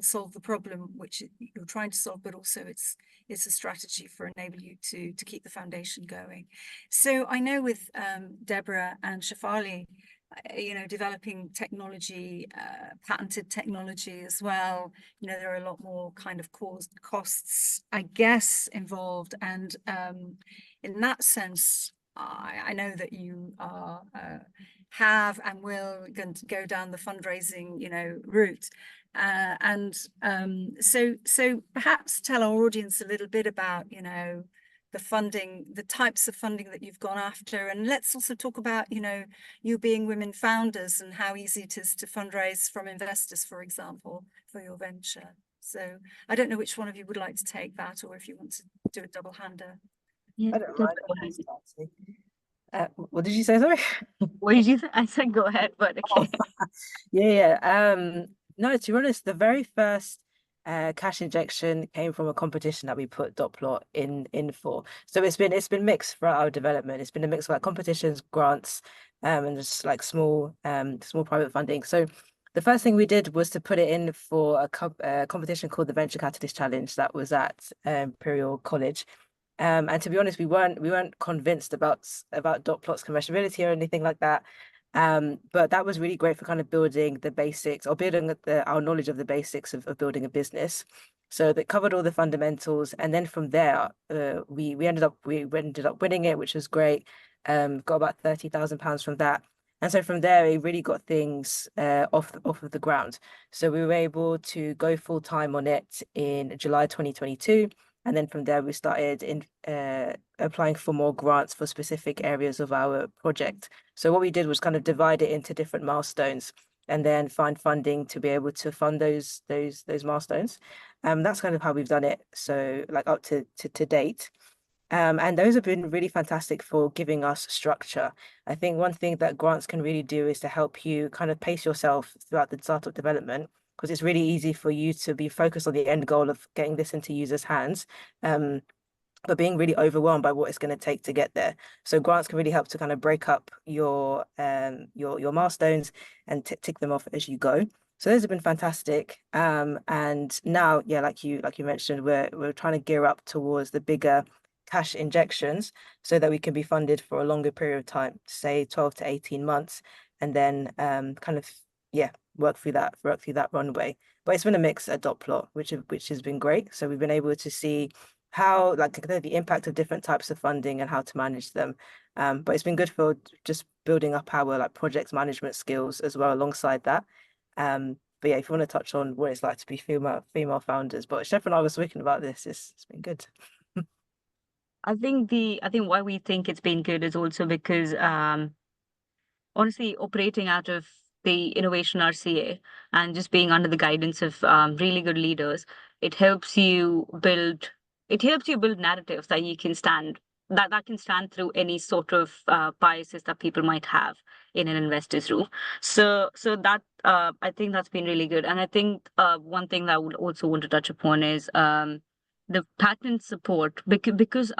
solve the problem which you're trying to solve, but also it's a strategy for enabling you to keep the foundation going. So I know with Debra and Shefali, developing technology, patented technology as well, there are a lot more kind of costs, I guess, involved. And in that sense, I know that you are have and will go down the fundraising, route. So perhaps tell our audience a little bit about, the funding, the types of funding that you've gone after. And let's also talk about, you know, you being women founders and how easy it is to fundraise from investors, for example, for your venture. So I don't know which one of you would like to take that, or if you want to do a double-hander. Yeah, I don't go mind. ahead. What did you say? Sorry. What did you say? I said go ahead, but okay. Yeah. No, to be honest, the very first cash injection came from a competition that we put Dotplot in for. So it's been mixed throughout our development. It's been a mix of like competitions, grants, and just like small private funding. So the first thing we did was to put it in for a competition called the Venture Catalyst Challenge that was at Imperial College. And to be honest, we weren't convinced about Dotplot's commerciality or anything like that. But that was really great for kind of building the basics, or building our knowledge of the basics of building a business. So that covered all the fundamentals, and then from there, we ended up winning it, which was great. Got about £30,000 from that, and so from there, it really got things off of the ground. So we were able to go full time on it in July 2022. And then from there, we started applying for more grants for specific areas of our project. So what we did was kind of divide it into different milestones, and then find funding to be able to fund those milestones. That's kind of how we've done it. So like up to date. And those have been really fantastic for giving us structure. I think one thing that grants can really do is to help you kind of pace yourself throughout the startup development, because it's really easy for you to be focused on the end goal of getting this into users' hands, but being really overwhelmed by what it's going to take to get there. So grants can really help to kind of break up your milestones and tick them off as you go. So those have been fantastic. And now, yeah, like you mentioned, we're trying to gear up towards the bigger cash injections so that we can be funded for a longer period of time, say 12 to 18 months, and then kind of work through that runway. But it's been a mix at Dotplot, which has been great. So we've been able to see how like the impact of different types of funding and how to manage them. But it's been good for just building up our like project management skills as well alongside that. But yeah, if you want to touch on what it's like to be female founders, but Shef and I were speaking about this, it's been good. I think why we think it's been good is also because honestly, operating out of the Innovation RCA and just being under the guidance of really good leaders, it helps you build narratives that you can stand that can stand through any sort of biases that people might have in an investor's room. So that I think that's been really good. And I think one thing that I would also want to touch upon is the patent support, because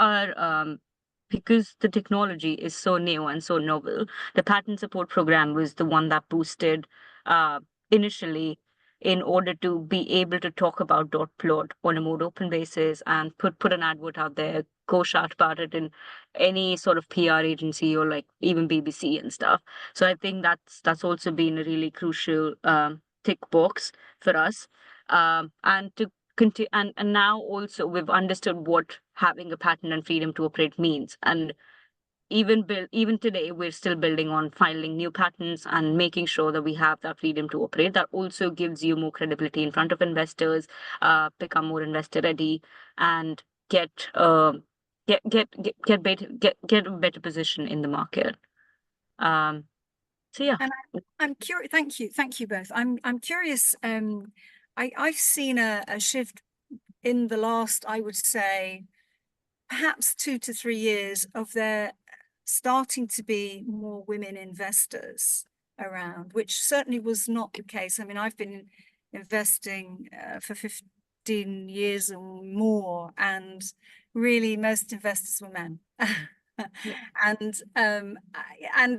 the technology is so new and so novel. The patent support program was the one that boosted initially, in order to be able to talk about Dotplot on a more open basis and put an advert out there, go shout about it in any sort of PR agency or like even BBC and stuff. So I think that's also been a really crucial tick box for us. And to continue, and now also we've understood what having a patent and freedom to operate means. And even today, we're still building on filing new patents and making sure that we have that freedom to operate. That also gives you more credibility in front of investors, become more investor ready, and get a better position in the market. So yeah. And I'm curious. Thank you both. I'm curious. I've seen a shift in the last, I would say, perhaps 2 to 3 years, of there starting to be more women investors around, which certainly was not the case. I mean, I've been investing for 15 years or more, and really most investors were men. And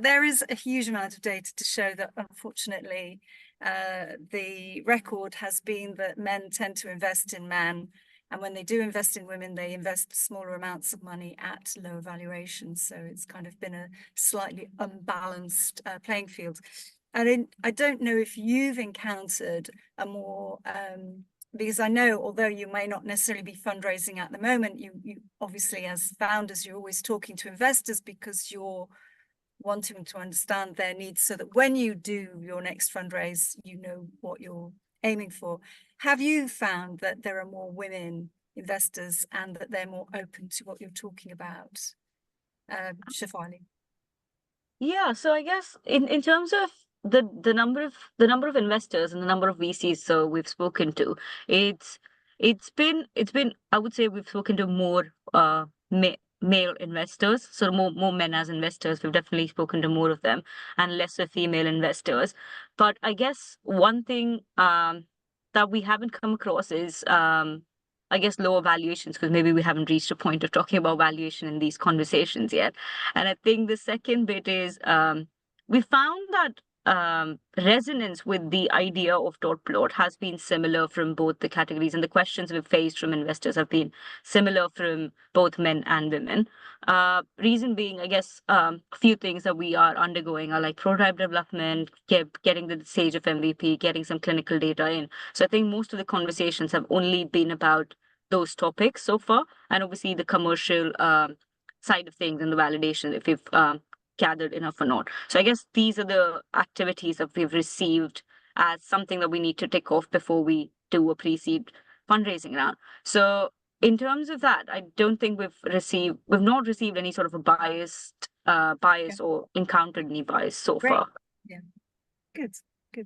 there is a huge amount of data to show that, unfortunately, the record has been that men tend to invest in men, and when they do invest in women, they invest smaller amounts of money at lower valuations. So it's kind of been a slightly unbalanced playing field. And I don't know if you've encountered a more because I know, although you may not necessarily be fundraising at the moment, you obviously, as founders, you're always talking to investors because you're wanting to understand their needs, so that when you do your next fundraise, you know what you're aiming for. Have you found that there are more women investors and that they're more open to what you're talking about. Shefali. Yeah, so I guess in terms of the number of investors and the number of VCs so we've spoken to, it's been I would say we've spoken to more male investors, so more men as investors. We've definitely spoken to more of them and lesser female investors. But I guess one thing that we haven't come across is I guess lower valuations, because maybe we haven't reached a point of talking about valuation in these conversations yet. And I think the second bit is we found that resonance with the idea of Dotplot has been similar from both the categories, and the questions we've faced from investors have been similar from both men and women. Reason being, I guess, a few things that we are undergoing are like prototype development, getting to the stage of MVP, getting some clinical data in. So I think most of the conversations have only been about those topics so far, and obviously the commercial side of things and the validation, if we've gathered enough or not. So I guess these are the activities that we've received as something that we need to tick off before we do a pre-seed fundraising round. So in terms of that, I don't think we've not received any sort of a bias or encountered any bias so far. Yeah, good.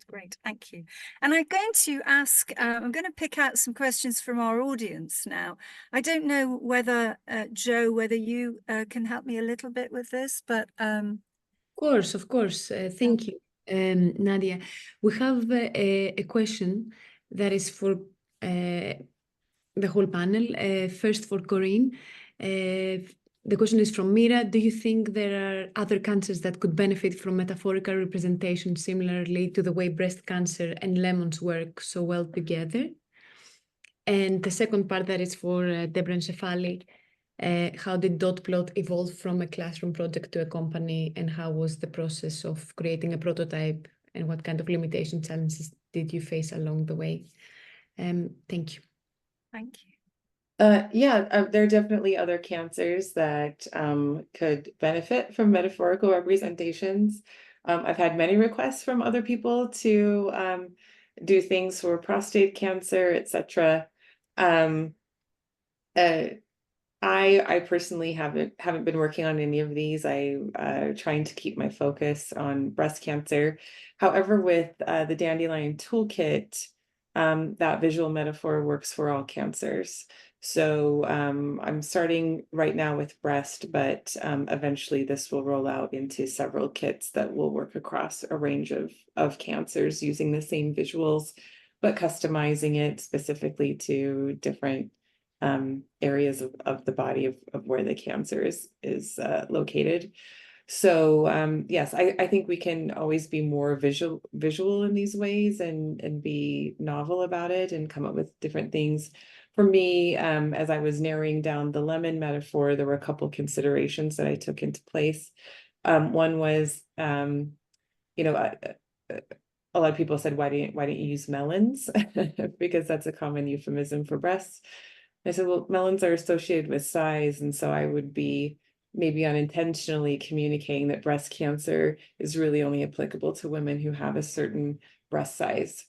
Great. Thank you. And I'm going to ask, I'm going to pick out some questions from our audience now. I don't know whether, Joe, whether you can help me a little bit with this, but... Of course. Thank you, Nadia. We have a question that is for the whole panel. First for Corrine. The question is from Mira. Do you think there are other cancers that could benefit from metaphorical representation similarly to the way breast cancer and lemons work so well together? And the second part that is for Debra and Shefali. How did Dotplot evolve from a classroom project to a company, and how was the process of creating a prototype, and what kind of limitation challenges did you face along the way? Thank you. Thank you. There are definitely other cancers that could benefit from metaphorical representations. I've had many requests from other people to do things for prostate cancer, etc. I personally haven't been working on any of these. I'm trying to keep my focus on breast cancer. However, with the Dandelion Toolkit, that visual metaphor works for all cancers. So I'm starting right now with breast, but eventually this will roll out into several kits that will work across a range of cancers using the same visuals, but customizing it specifically to different areas of the body of where the cancer is located. So yes, I think we can always be more visual in these ways and be novel about it and come up with different things. For me, as I was narrowing down the lemon metaphor, there were a couple considerations that I took into place. One was, a lot of people said, why didn't you use melons? Because that's a common euphemism for breasts. I said, well, melons are associated with size, and so I would be maybe unintentionally communicating that breast cancer is really only applicable to women who have a certain breast size.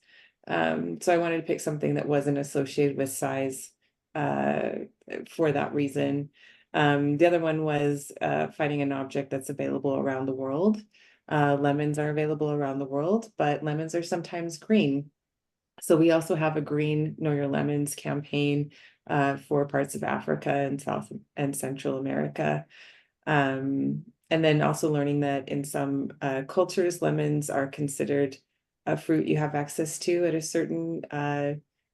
So I wanted to pick something that wasn't associated with size for that reason. The other one was finding an object that's available around the world. Lemons are available around the world, but lemons are sometimes green. So we also have a Green Know Your Lemons campaign for parts of Africa and South and Central America. And then also learning that in some cultures, lemons are considered a fruit you have access to at a certain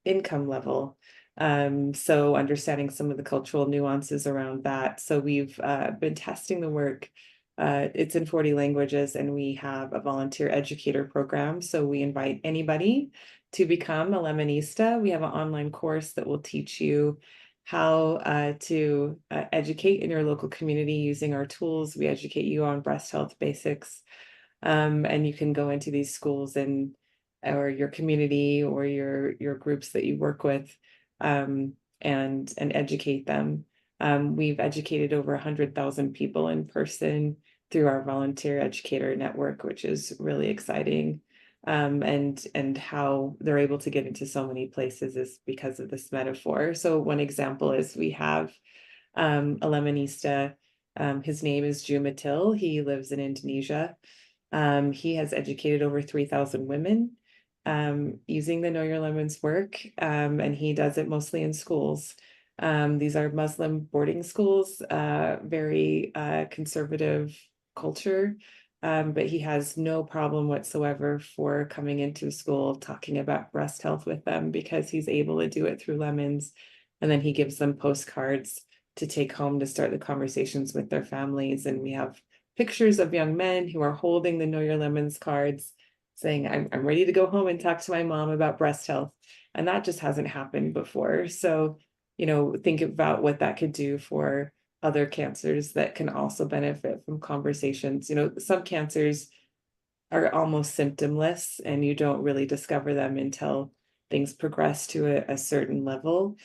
income level. So understanding some of the cultural nuances around that. So we've been testing the work. It's in 40 languages, and we have a volunteer educator program. So we invite anybody to become a Lemonista. We have an online course that will teach you how to educate in your local community using our tools. We educate you on breast health basics. And you can go into these schools or your community or your groups that you work with and educate them. We've educated over 100,000 people in person through our volunteer educator network, which is really exciting. and how they're able to get into so many places is because of this metaphor. So one example is we have a Lemonista. His name is Jumatil. He lives in Indonesia. He has educated over 3,000 women using the Know Your Lemons work, and he does it mostly in schools. These are Muslim boarding schools, very conservative culture, but he has no problem whatsoever for coming into school, talking about breast health with them, because he's able to do it through lemons. And then he gives them postcards to take home to start the conversations with their families. And we have pictures of young men who are holding the Know Your Lemons cards saying, I'm ready to go home and talk to my mom about breast health. And that just hasn't happened before. So, think about what that could do for other cancers that can also benefit from conversations. Some cancers are almost symptomless and you don't really discover them until things progress to a certain level.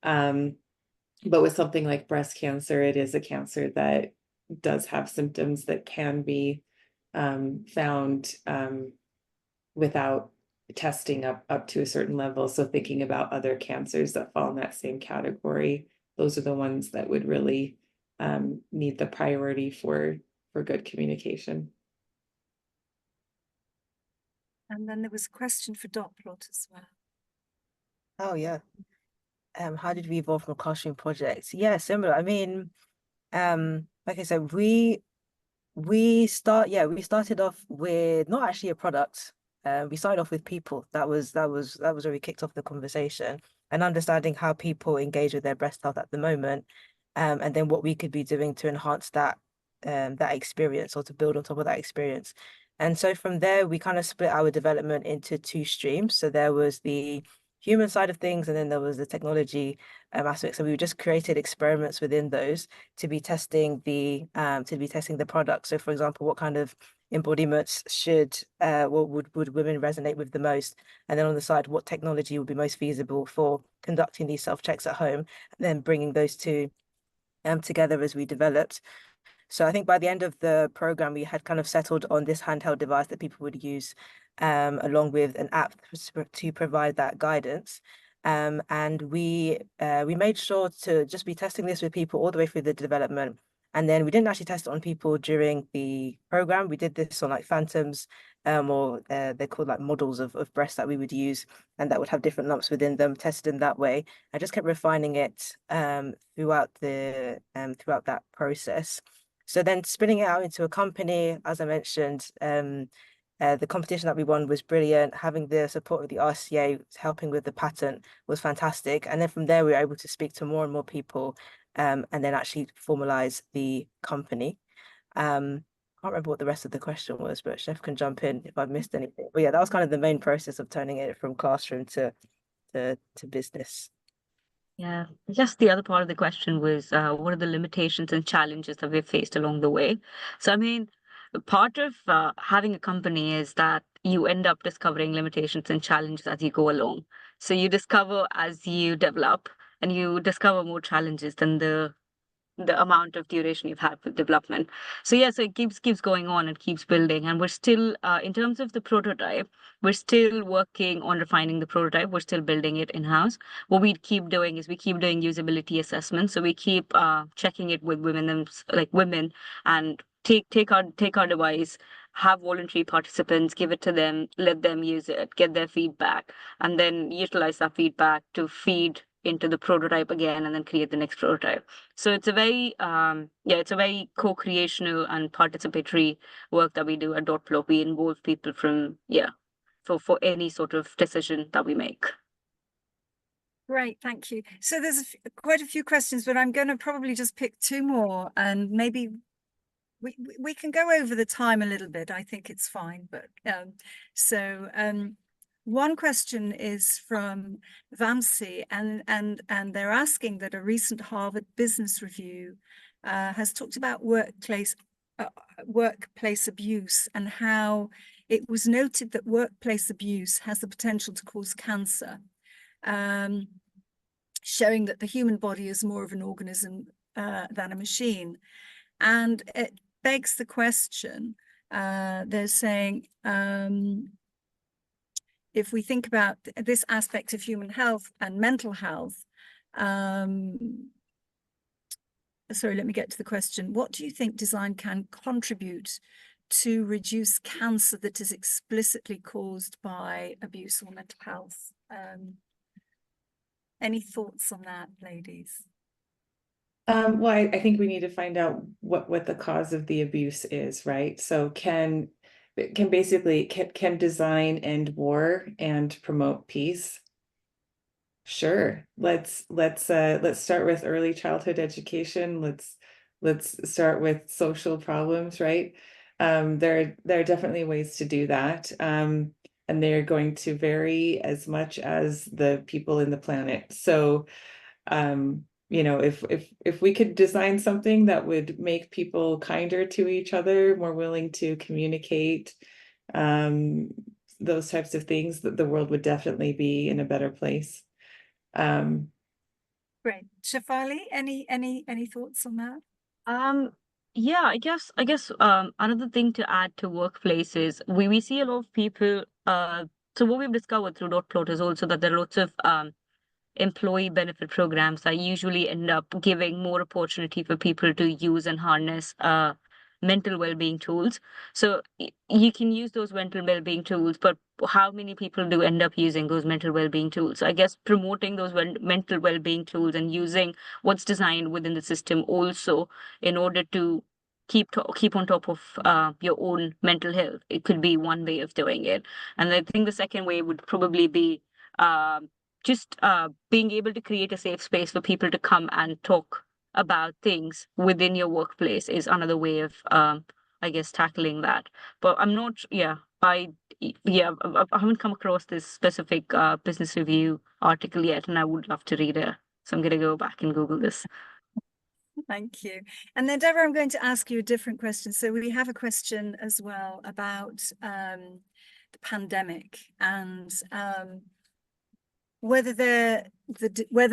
But with something like breast cancer, it is a cancer that does have symptoms that can be found without testing up to a certain level. So thinking about other cancers that fall in that same category, those are the ones that would really need the priority for good communication. And then there was a question for Dotplot as well. Oh yeah. How did we evolve from classroom projects? Yeah, similar. I mean, like I said, we started off with not actually a product. We started off with people. That was where we kicked off the conversation, and understanding how people engage with their breast health at the moment, and then what we could be doing to enhance that experience, or to build on top of that experience. And so from there, we kind of split our development into two streams. So there was the human side of things, and then there was the technology aspect. So we just created experiments within those to be testing the product. So for example, what kind of embodiments would women resonate with the most? And then on the side, what technology would be most feasible for conducting these self-checks at home, and then bringing those two together as we developed. So I think by the end of the program, we had kind of settled on this handheld device that people would use, along with an app to provide that guidance. And we made sure to just be testing this with people all the way through the development. And then we didn't actually test it on people during the program. We did this on like phantoms, or they're called like models of breasts that we would use, and that would have different lumps within them, tested in that way. I just kept refining it throughout that process. So then spinning it out into a company, as I mentioned, the competition that we won was brilliant. Having the support of the RCA helping with the patent was fantastic. And then from there, we were able to speak to more and more people, and then actually formalize the company. I can't remember what the rest of the question was, but Chef can jump in if I've missed anything. But yeah, that was kind of the main process of turning it from classroom to business. Yeah, just the other part of the question was, what are the limitations and challenges that we've faced along the way? So, I mean, part of having a company is that you end up discovering limitations and challenges as you go along. So you discover as you develop, and you discover more challenges than the amount of duration you've had for development. So yeah, so it keeps going on and keeps building. And we're still, in terms of the prototype, we're still working on refining the prototype. We're still building it in-house. What we keep doing is we keep doing usability assessments. So we keep checking it with women, and take our device, have voluntary participants, give it to them, let them use it, get their feedback, and then utilize that feedback to feed into the prototype again, and then create the next prototype. So it's a very it's a very co-creational and participatory work that we do at Dotplot. We involve people from for any sort of decision that we make. Great, thank you. So there's quite a few questions, but I'm going to probably just pick two more, and maybe we can go over the time a little bit. I think it's fine, but one question is from Vamsi, and they're asking that a recent Harvard Business Review has talked about workplace abuse, and how it was noted that workplace abuse has the potential to cause cancer, showing that the human body is more of an organism than a machine. And it begs the question, they're saying, if we think about this aspect of human health and mental health, sorry, let me get to the question. What do you think design can contribute to reduce cancer that is explicitly caused by abuse or mental health? Any thoughts on that, ladies? Well, I think we need to find out what the cause of the abuse is, right? So can design end war and promote peace? Sure. Let's start with early childhood education. Let's start with social problems, right? There are definitely ways to do that. And they're going to vary as much as the people in the planet. So you know, if we could design something that would make people kinder to each other, more willing to communicate, those types of things, that the world would definitely be in a better place. Great. Shefali, any thoughts on that? Yeah, I guess another thing to add to workplaces, we see a lot of people, so what we've discovered through Dotplot is also that there are lots of employee benefit programs that usually end up giving more opportunity for people to use and harness mental well-being tools. So you can use those mental well-being tools, but how many people do end up using those mental well-being tools? So I guess promoting those mental well-being tools and using what's designed within the system also in order to keep on top of your own mental health. It could be one way of doing it. And I think the second way would probably be just being able to create a safe space for people to come and talk about things within your workplace is another way of, I guess, tackling that. But I'm not, I haven't come across this specific business review article yet, and I would love to read it. So I'm going to go back and Google this. Thank you. And then, Debra, I'm going to ask you a different question. So we have a question as well about the pandemic and whether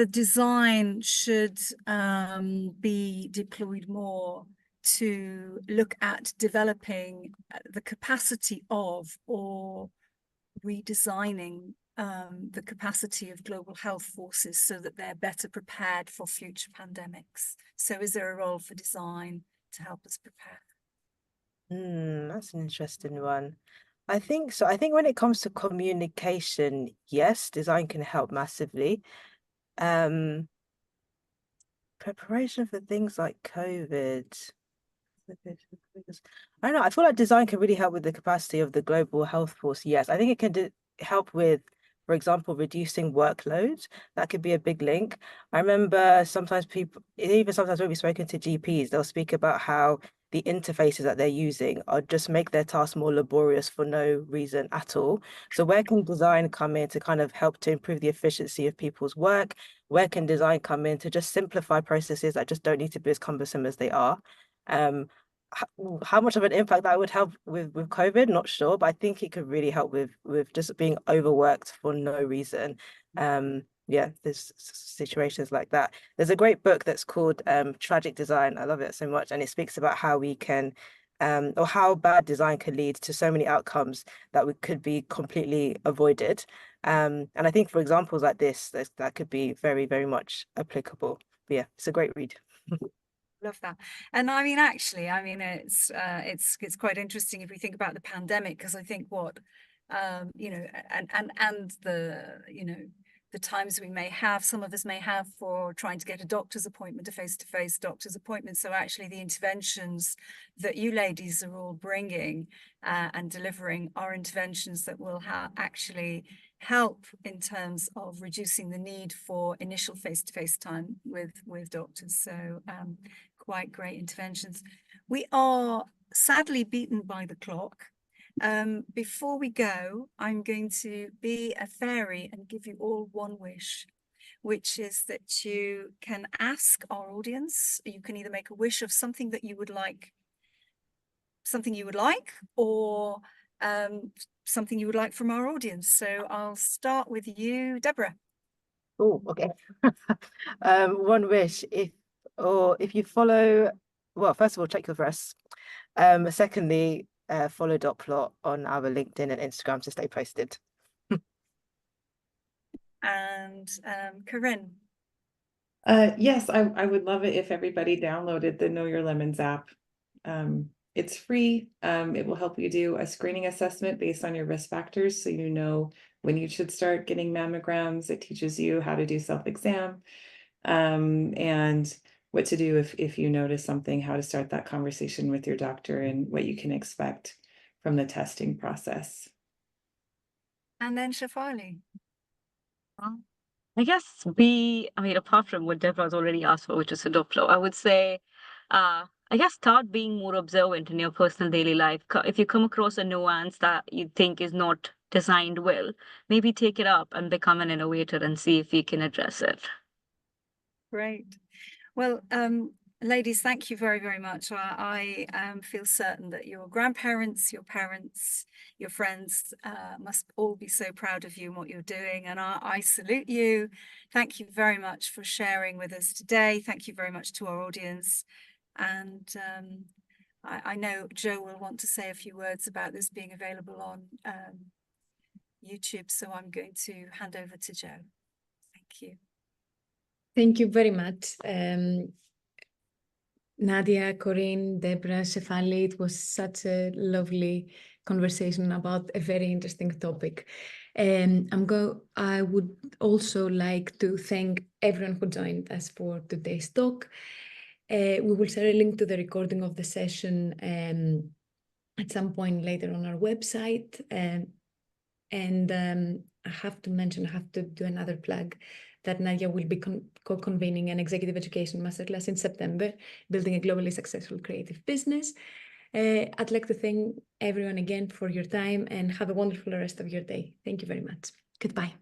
design should be deployed more to look at developing the capacity of or redesigning the capacity of global health forces so that they're better prepared for future pandemics. So is there a role for design to help us prepare? That's an interesting one. I think so. I think when it comes to communication, yes, design can help massively. Preparation for things like COVID. I don't know. I feel like design can really help with the capacity of the global health force. Yes, I think it can help with, for example, reducing workload. That could be a big link. I remember sometimes when we've spoken to GPs, they'll speak about how the interfaces that they're using are just make their tasks more laborious for no reason at all. So where can design come in to kind of help to improve the efficiency of people's work? Where can design come in to just simplify processes that just don't need to be as cumbersome as they are? How much of an impact that would help with COVID, not sure, but I think it could really help with just being overworked for no reason. There's situations like that. There's a great book that's called Tragic Design. I love it so much, and it speaks about how we can or how bad design can lead to so many outcomes that could be completely avoided. And I think for examples like this, that could be very, very much applicable. But yeah, it's a great read. Love that. And I mean, actually, it's quite interesting if we think about the pandemic, because I think what and the the times we may have, some of us may have for trying to get a doctor's appointment, a face-to-face doctor's appointment. So actually the interventions that you ladies are all bringing and delivering are interventions that will actually help in terms of reducing the need for initial face-to-face time with doctors. So quite great interventions. We are sadly beaten by the clock. Before we go, I'm going to be a fairy and give you all one wish, which is that you can ask our audience, you can either make a wish of something that you would like, or something you would like from our audience. So I'll start with you, Debra. Oh, okay. One wish, if you follow, well, first of all, check your breasts. Secondly, follow Dotplot on our LinkedIn and Instagram to stay posted. And Corrine. Yes, I would love it if everybody downloaded the Know Your Lemons app. It's free. It will help you do a screening assessment based on your risk factors, so you know when you should start getting mammograms. It teaches you how to do self-exam, and what to do if you notice something, how to start that conversation with your doctor, and what you can expect from the testing process. And then Shefali. I guess apart from what Debra's already asked for, which is a Dotplot, I would say, I guess start being more observant in your personal daily life. If you come across a nuance that you think is not designed well, maybe take it up and become an innovator and see if you can address it. Great. Well, ladies, thank you very, very much. I feel certain that your grandparents, your parents, your friends must all be so proud of you and what you're doing. And I salute you. Thank you very much for sharing with us today. Thank you very much to our audience. And I know Joe will want to say a few words about this being available on YouTube. So I'm going to hand over to Joe. Thank you. Thank you very much. Nadia, Corrine, Debra, Shefali, it was such a lovely conversation about a very interesting topic. I would also like to thank everyone who joined us for today's talk. We will share a link to the recording of the session at some point later on our website. I have to do another plug that Nadia will be co-convening an executive education masterclass in September, building a globally successful creative business. I'd like to thank everyone again for your time and have a wonderful rest of your day. Thank you very much. Goodbye.